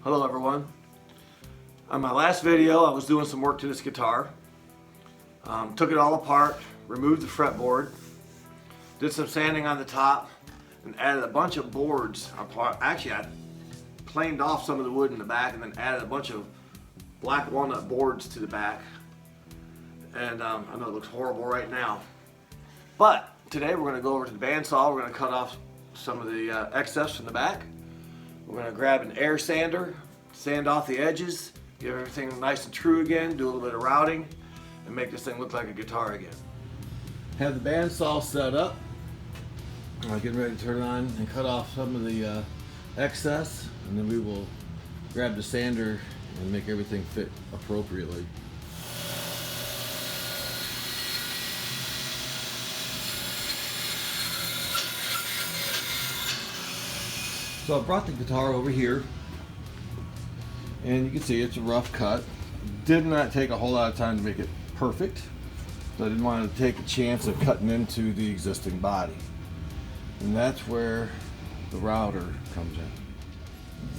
Hello everyone. On my last video I was doing some work to this guitar. Took it all apart, removed the fretboard, did some sanding on the top, and added a bunch of boards. Actually, I planed off some of the wood in the back and then added a bunch of black walnut boards to the back. And I know it looks horrible right now. But today we're going to go over to the bandsaw. We're going to cut off some of the excess from the back. We're going to grab an air sander, sand off the edges, give everything nice and true again, do a little bit of routing, and make this thing look like a guitar again. Have the bandsaw set up. I'm getting ready to turn it on and cut off some of the excess, and then we will grab the sander and make everything fit appropriately. So I brought the guitar over here, and you can see it's a rough cut. Did not take a whole lot of time to make it perfect, so I didn't want to take a chance of cutting into the existing body. And that's where the router comes in.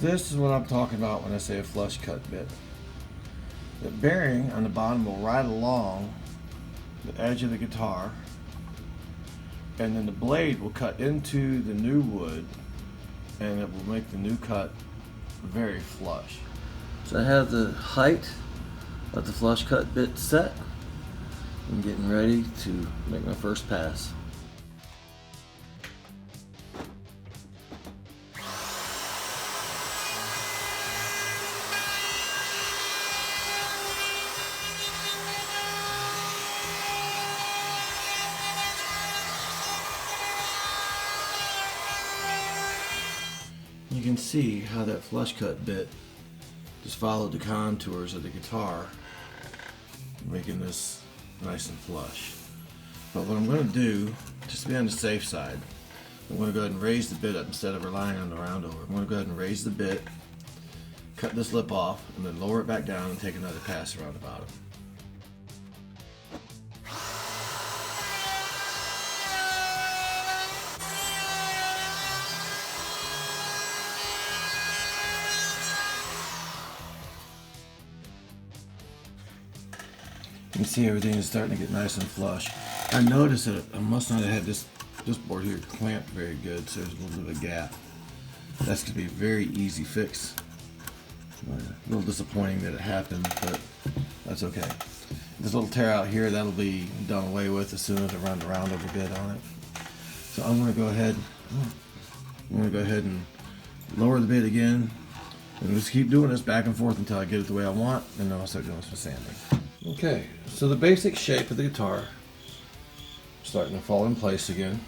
This is what I'm talking about when I say a flush cut bit. The bearing on the bottom will ride along the edge of the guitar, and then the blade will cut into the new wood, and it will make the new cut very flush. So I have the height of the flush cut bit set. I'm getting ready to make my first pass. You can see how that flush cut bit just followed the contours of the guitar, making this nice and flush. But what I'm going to do, just to be on the safe side, I'm going to go ahead and raise the bit up instead of relying on the roundover. I'm going to go ahead and raise the bit, cut this lip off, and then lower it back down and take another pass around the bottom. You can see everything is starting to get nice and flush. I noticed that I must not have had this board here clamped very good, so there's a little bit of a gap. That's going to be a very easy fix. A little disappointing that it happened, but that's okay. This little tear out here, that'll be done away with as soon as I run the roundover bit on it. So I'm going to go ahead and lower the bit again, and just keep doing this back and forth until I get it the way I want, and then I'll start doing some sanding. Okay, so the basic shape of the guitar starting to fall in place again.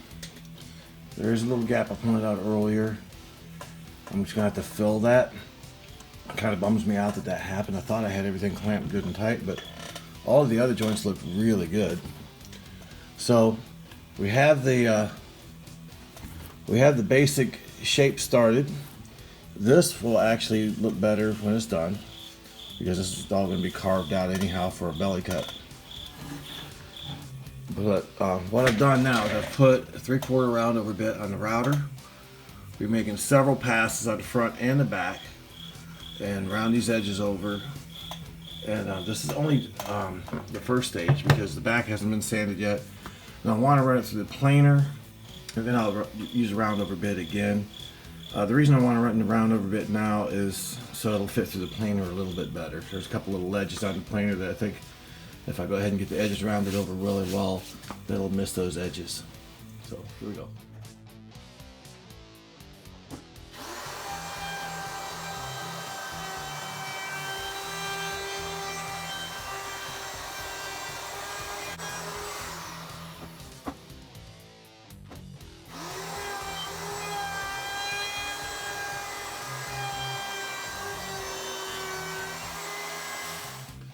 There is a little gap I pointed out earlier. I'm just going to have to fill that. It kind of bums me out that that happened. I thought I had everything clamped good and tight, but all of the other joints look really good. So we have the basic shape started. This will actually look better when it's done, because this is all going to be carved out anyhow for a belly cut. But what I've done now is I've put a 3/4 roundover bit on the router. We're making several passes on the front and the back, and round these edges over. And this is only the first stage, because the back hasn't been sanded yet. And I want to run it through the planer, and then I'll use a roundover bit again. The reason I want to run the roundover bit now is so it'll fit through the planer a little bit better. There's a couple little ledges on the planer that I think if I go ahead and get the edges rounded over really well, that'll miss those edges. So here we go.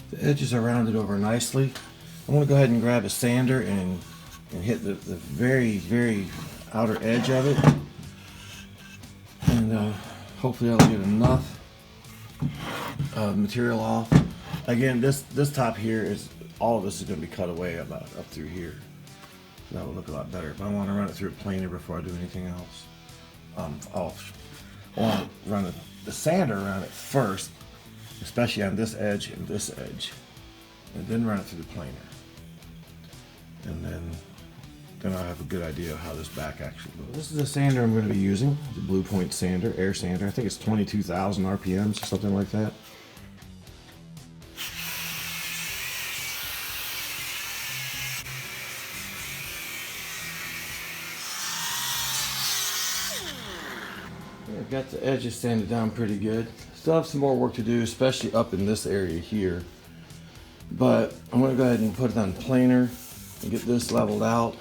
The edges are rounded over nicely. I'm going to go ahead and grab a sander and hit the very, very outer edge of it. And hopefully I'll get enough material off. Again, this top here is, all of this is going to be cut away about up through here. That will look a lot better. But I want to run it through a planer before I do anything else. I want to run the sander around it first, especially on this edge and this edge, and then run it through the planer. And then I'll have a good idea of how this back actually looks. This is the sander I'm going to be using, the Blue Point sander, air sander. I think it's 22,000 RPMs or something like that. I've got the edges sanded down pretty good. Still have some more work to do, especially up in this area here. But I'm going to go ahead and put it on planer and get this leveled out.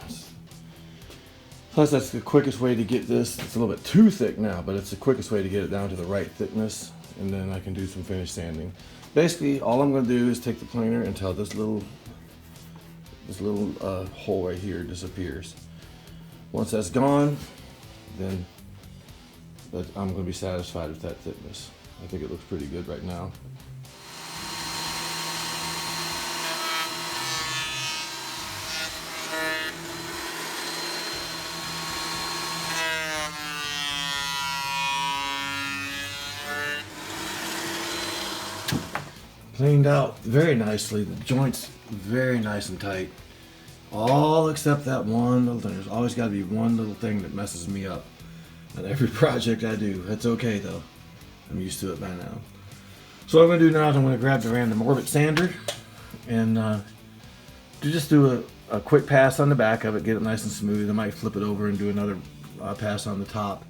Plus, that's the quickest way to get this. It's a little bit too thick now, but it's the quickest way to get it down to the right thickness. And then I can do some finish sanding. Basically, all I'm going to do is take the planer until this little hole right here disappears. Once that's gone, then I'm going to be satisfied with that thickness. I think it looks pretty good right now. Cleaned out very nicely. The joints very nice and tight. All except that one little thing. There's always got to be one little thing that messes me up on every project I do. That's okay though. I'm used to it by now. So what I'm going to do now is I'm going to grab the random orbit sander and just do a quick pass on the back of it, get it nice and smooth. I might flip it over and do another pass on the top.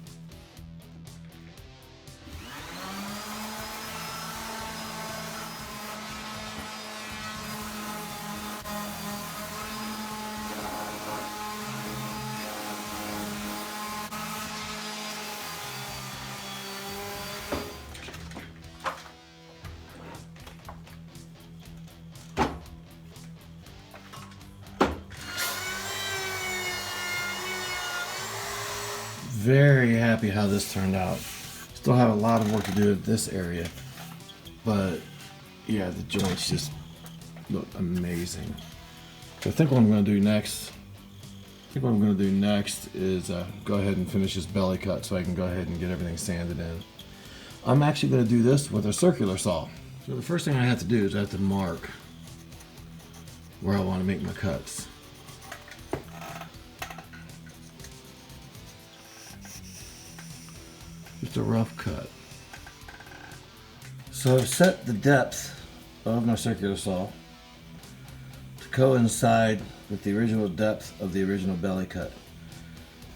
Very happy how this turned out. Still have a lot of work to do in this area, but yeah, the joints just look amazing. So I think what I'm going to do next, is go ahead and finish this belly cut so I can go ahead and get everything sanded in. I'm actually going to do this with a circular saw. So the first thing I have to do is I have to mark where I want to make my cuts. Just a rough cut. So I've set the depth of my circular saw to coincide with the original depth of the original belly cut.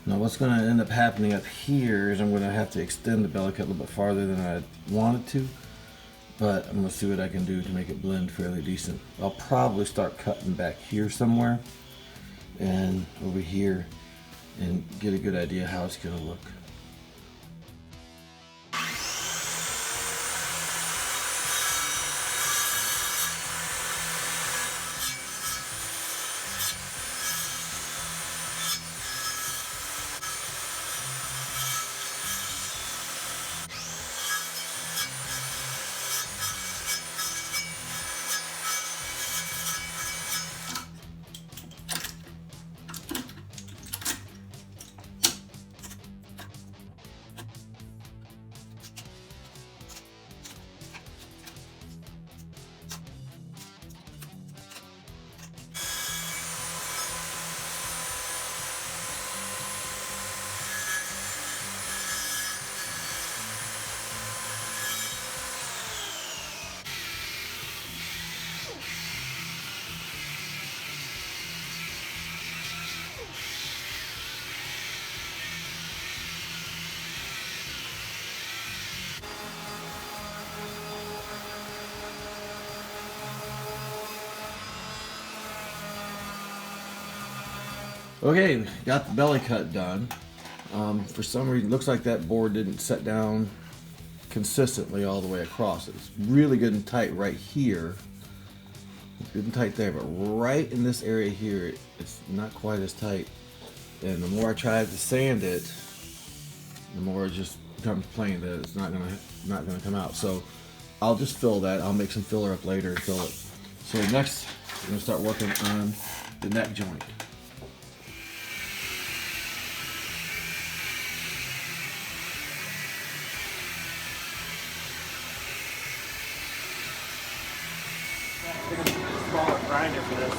Now what's going to end up happening up here is I'm going to have to extend the belly cut a little bit farther than I wanted to, but I'm going to see what I can do to make it blend fairly decent. I'll probably start cutting back here somewhere and over here and get a good idea how it's going to look. Okay, got the belly cut done. For some reason, it looks like that board didn't set down consistently all the way across. It's really good and tight right here. It's good and tight there, but right in this area here, it's not quite as tight. And the more I try to sand it, the more it just becomes plain that it's not gonna come out. So I'll just fill that. I'll make some filler up later and fill it. So next, we're gonna start working on the neck joint. grinder for this.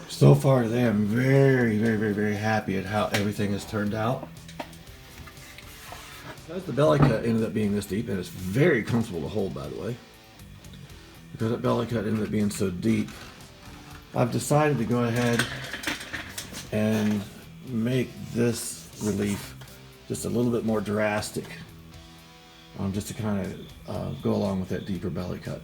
So far today, I'm very happy at how everything has turned out. Because the belly cut ended up being this deep, and it's very comfortable to hold, by the way. Because that belly cut ended up being so deep, I've decided to go ahead and make this relief just a little bit more drastic, just to kind of go along with that deeper belly cut.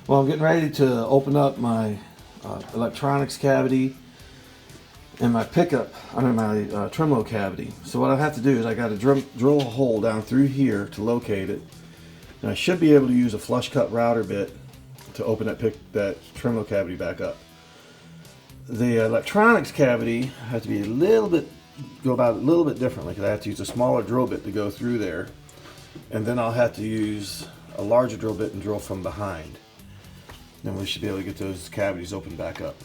Well, I'm getting ready to open up my electronics cavity and my pickup, my tremolo cavity. So what I have to do is I got to drill a hole down through here to locate it. And I should be able to use a flush cut router bit to open that tremolo cavity back up. The electronics cavity has to be go about a little bit differently, because I have to use a smaller drill bit to go through there. And then I'll have to use a larger drill bit and drill from behind. Then we should be able to get those cavities opened back up.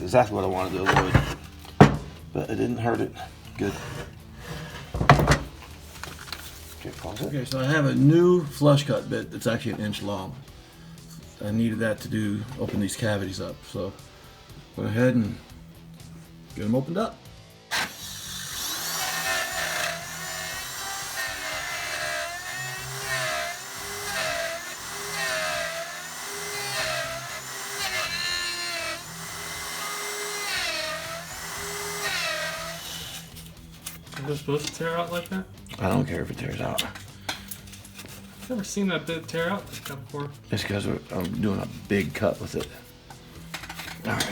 Exactly what I wanted to avoid, but it didn't hurt it. Good. Okay, pause it. Okay, so I have a new flush cut bit that's actually 1 inch long. I needed that to open these cavities up, so go ahead and get them opened up. Is it supposed to tear out like that? I don't care if it tears out. I've never seen that bit tear out like that before. It's because I'm doing a big cut with it. Alright.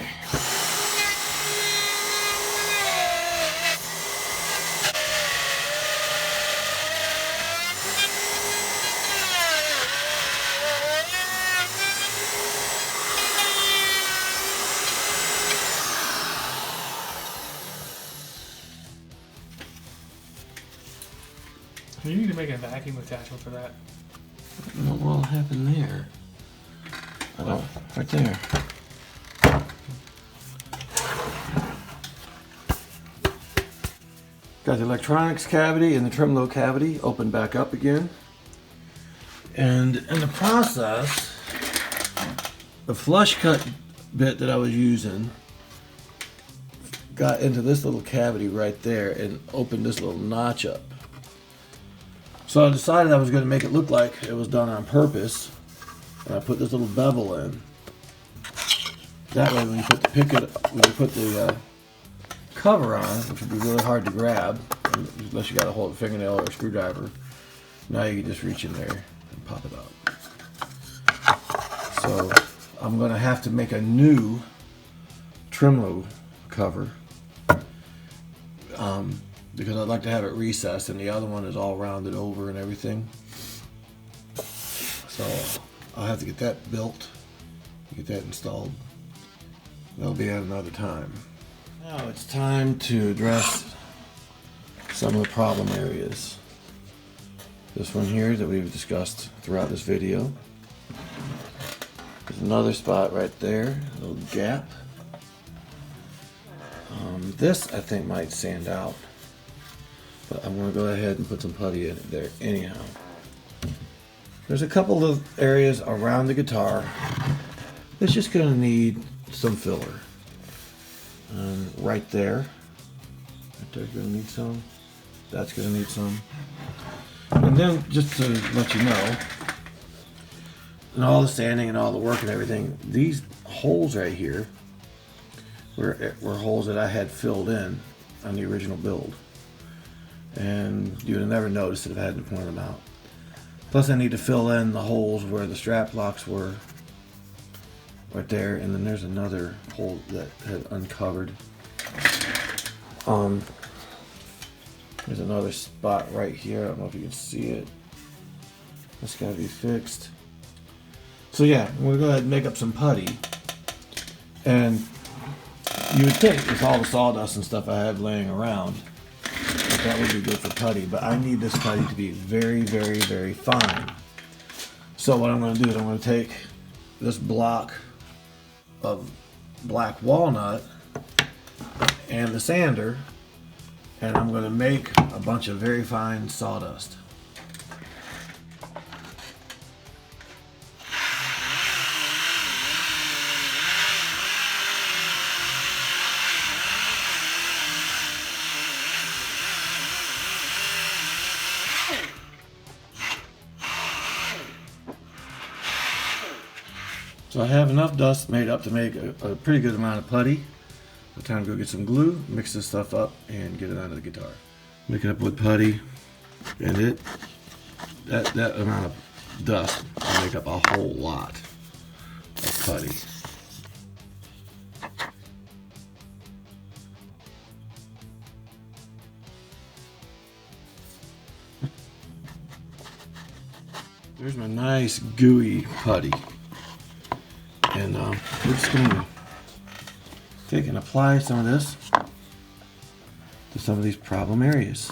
You need to make a vacuum attachment for that. I don't know what happened there. Oh, right there. Got the electronics cavity and the tremolo cavity opened back up again. And in the process, the flush cut bit that I was using got into this little cavity right there and opened this little notch up. So I decided I was going to make it look like it was done on purpose, and I put this little bevel in. That way, when you put the cover on, which would be really hard to grab unless you got to hold a fingernail or a screwdriver, now you can just reach in there and pop it out. So I'm going to have to make a new tremolo cover. Because I'd like to have it recessed, and the other one is all rounded over and everything. So I'll have to get that built, get that installed. That'll be at another time. Now it's time to address some of the problem areas. This one here that we've discussed throughout this video. There's another spot right there, a little gap. This I think might sand out, but I'm going to go ahead and put some putty in it there anyhow. There's a couple of areas around the guitar that's just going to need some filler. Right there's going to need some. That's going to need some. And then just to let you know, and all the sanding and all the work and everything, these holes right here were holes that I had filled in on the original build. And you would have never noticed it if I hadn't pointed them out. Plus I need to fill in the holes where the strap locks were right there, and then there's another hole that had uncovered. There's another spot right here. I don't know if you can see it. That's got to be fixed. So yeah, I'm gonna go ahead and make up some putty. And you would think with all the sawdust and stuff I have laying around, that would be good for putty, but I need this putty to be very, very, very fine. So what I'm going to do is I'm going to take this block of black walnut and the sander, and I'm going to make a bunch of very fine sawdust. So I have enough dust made up to make a pretty good amount of putty. It's time to go get some glue, mix this stuff up, and get it onto the guitar. Make it up with putty, and that amount of dust will make up a whole lot of putty. There's my nice gooey putty. And we're just going to take and apply some of this to some of these problem areas.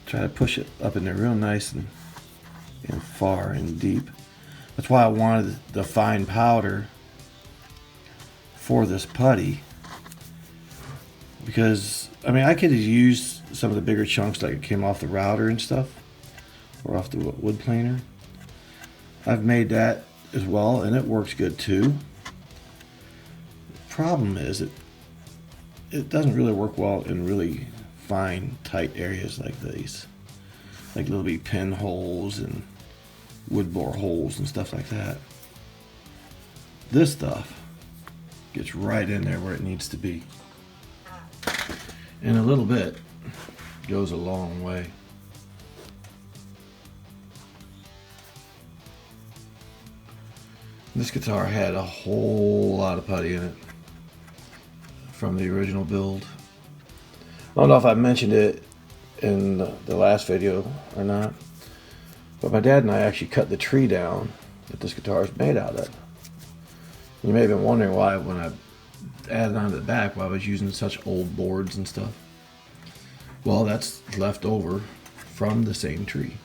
Try to push it up in there real nice and far and deep. That's why I wanted the fine powder for this putty. Because, I mean, I could have used some of the bigger chunks that came off the router and stuff, or off the wood planer. I've made that as well, and it works good too. Problem is it doesn't really work well in really fine, tight areas like these, like little bitty pinholes and wood bore holes and stuff like that. This stuff gets right in there where it needs to be, and a little bit goes a long way. This guitar had a whole lot of putty in it from the original build. I don't know if I mentioned it in the last video or not, but my dad and I actually cut the tree down that this guitar is made out of. You may have been wondering why, when I added on to the back, why I was using such old boards and stuff. Well, that's left over from the same tree.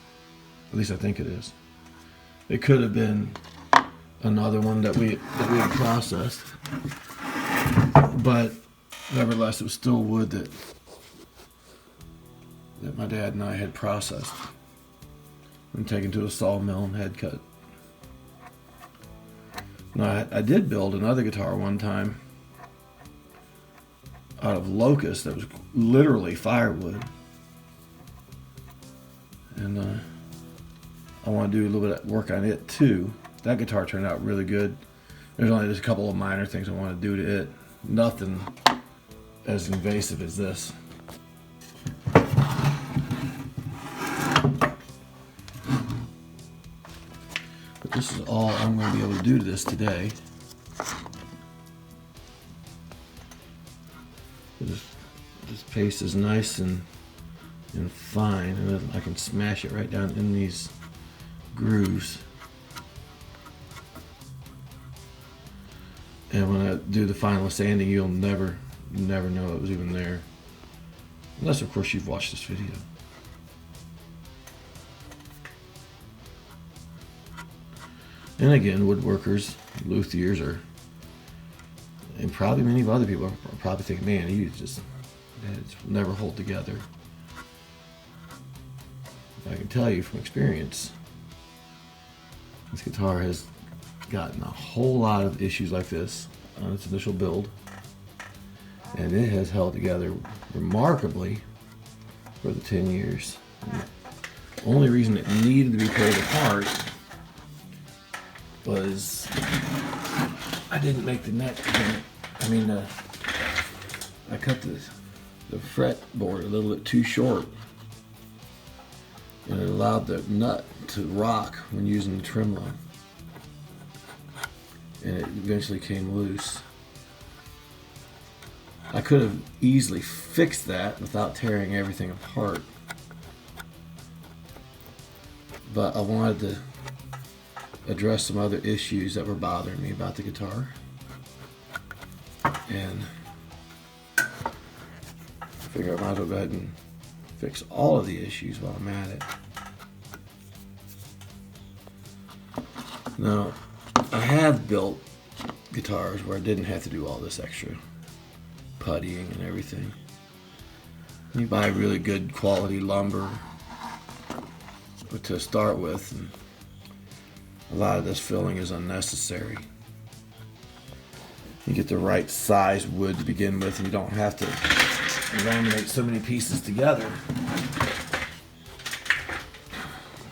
At least I think it is. It could have been another one that we had processed, but nevertheless it was still wood that that my dad and I had processed and taken to a sawmill and had cut. Now, I did build another guitar one time out of locust that was literally firewood. And I want to do a little bit of work on it too. That guitar turned out really good. There's only just a couple of minor things I want to do to it. Nothing as invasive as this. But this is all I'm going to be able to do to this today. This paste is nice and fine, and then I can smash it right down in these grooves. And when I do the final sanding, you'll never know it was even there. Unless, of course, you've watched this video. And again, woodworkers, luthiers, and probably many of other people are probably thinking, man, it's never hold together. I can tell you from experience, this guitar has gotten a whole lot of issues like this on its initial build, and it has held together remarkably for the 10 years. And the only reason it needed to be pulled apart was I didn't make the neck. I cut the fretboard a little bit too short, and it allowed the nut to rock when using the tremolo, and it eventually came loose. I could have easily fixed that without tearing everything apart, but I wanted to address some other issues that were bothering me about the guitar, and I figured I might as well go ahead and fix all of the issues while I'm at it. Now, I have built guitars where I didn't have to do all this extra puttying and everything. You buy really good quality lumber to start with, and a lot of this filling is unnecessary. You get the right size wood to begin with, and you don't have to laminate so many pieces together.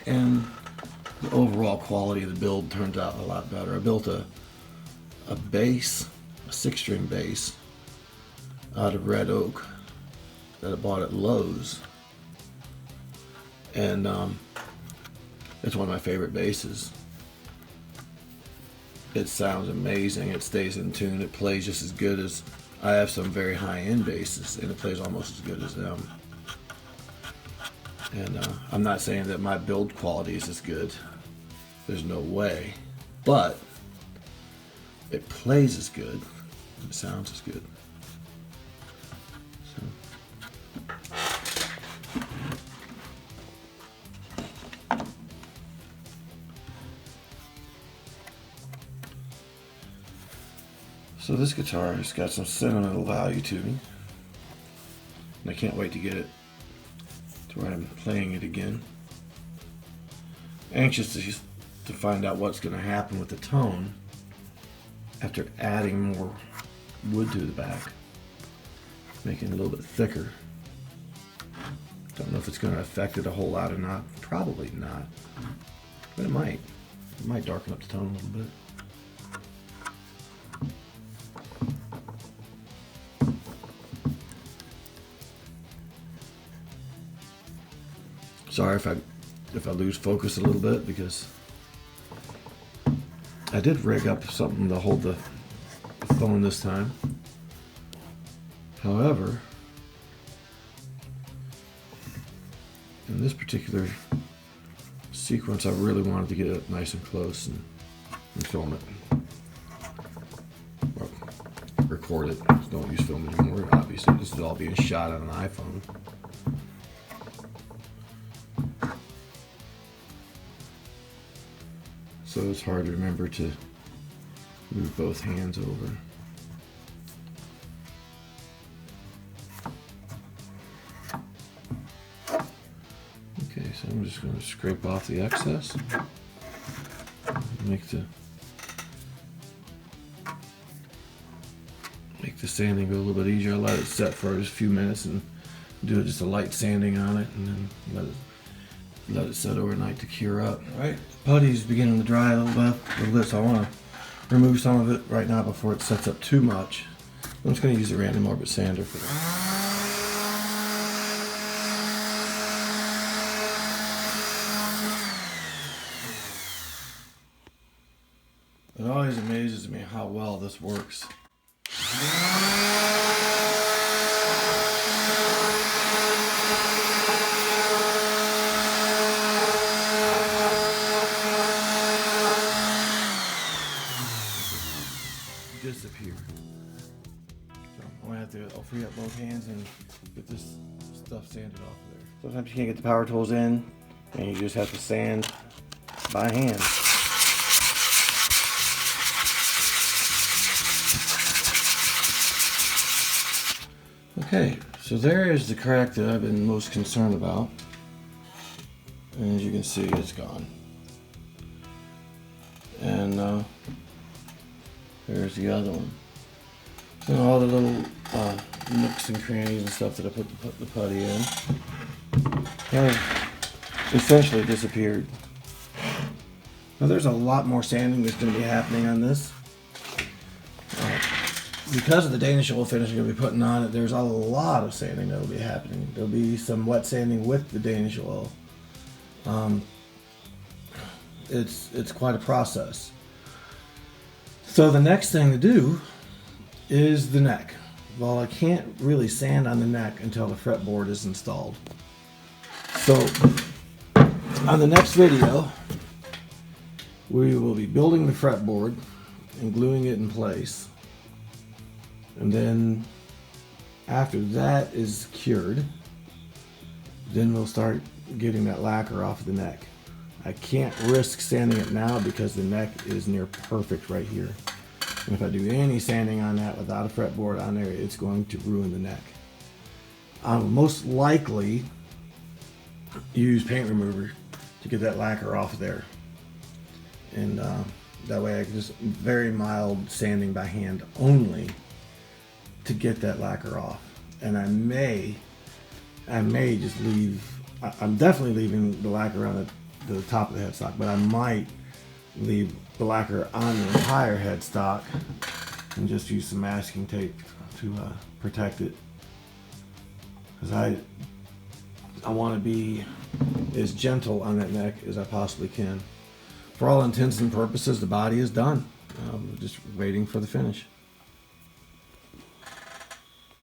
And the overall quality of the build turns out a lot better. I built a bass, a 6-string bass, out of red oak that I bought at Lowe's. And it's one of my favorite basses. It sounds amazing. It stays in tune. It plays just as good as, I have some very high-end basses, and it plays almost as good as them. And I'm not saying that my build quality is as good. There's no way. But it plays as good. It sounds as good. So this guitar has got some sentimental value to me, and I can't wait to get it to where I'm playing it again. Anxious to find out what's going to happen with the tone after adding more wood to the back, making it a little bit thicker. Don't know if it's going to affect it a whole lot or not. Probably not, but it might. It might darken up the tone a little bit. Sorry if I lose focus a little bit, because I did rig up something to hold the phone this time. However, in this particular sequence, I really wanted to get it nice and close and film it. Or record it. Don't use film anymore, obviously. This is all being shot on an iPhone. So it's hard to remember to move both hands over. I'm just going to scrape off the excess. Make the sanding go a little bit easier. Let it set for just a few minutes and do just a light sanding on it, and then let it set overnight to cure up. Right, putty's beginning to dry a little bit, so I want to remove some of it right now before it sets up too much. I'm just going to use a random orbit sander for that. It always amazes me how well this works. Disappear. So I'm gonna have to free up both hands and get this stuff sanded off of there. Sometimes you can't get the power tools in, and you just have to sand by hand. Okay, so there is the crack that I've been most concerned about. And as you can see, it's gone. And there's the other one. And all the little nooks and crannies and stuff that I put the putty in have essentially disappeared. Now there's a lot more sanding that's going to be happening on this. Because of the Danish oil finish I'm going to be putting on it, there's a lot of sanding that will be happening. There'll be some wet sanding with the Danish oil. It's quite a process. So the next thing to do is the neck. Well, I can't really sand on the neck until the fretboard is installed. So on the next video, we will be building the fretboard and gluing it in place. And then after that is cured, then we'll start getting that lacquer off of the neck. I can't risk sanding it now because the neck is near perfect right here. And if I do any sanding on that without a fretboard on there, it's going to ruin the neck. I'll most likely use paint remover to get that lacquer off of there. And that way I can just very mild sanding by hand only to get that lacquer off. And I may just leave, I'm definitely leaving the lacquer on the top of the headstock, but I might leave the lacquer on the entire headstock and just use some masking tape to protect it. Because I want to be as gentle on that neck as I possibly can. For all intents and purposes, the body is done. Just waiting for the finish.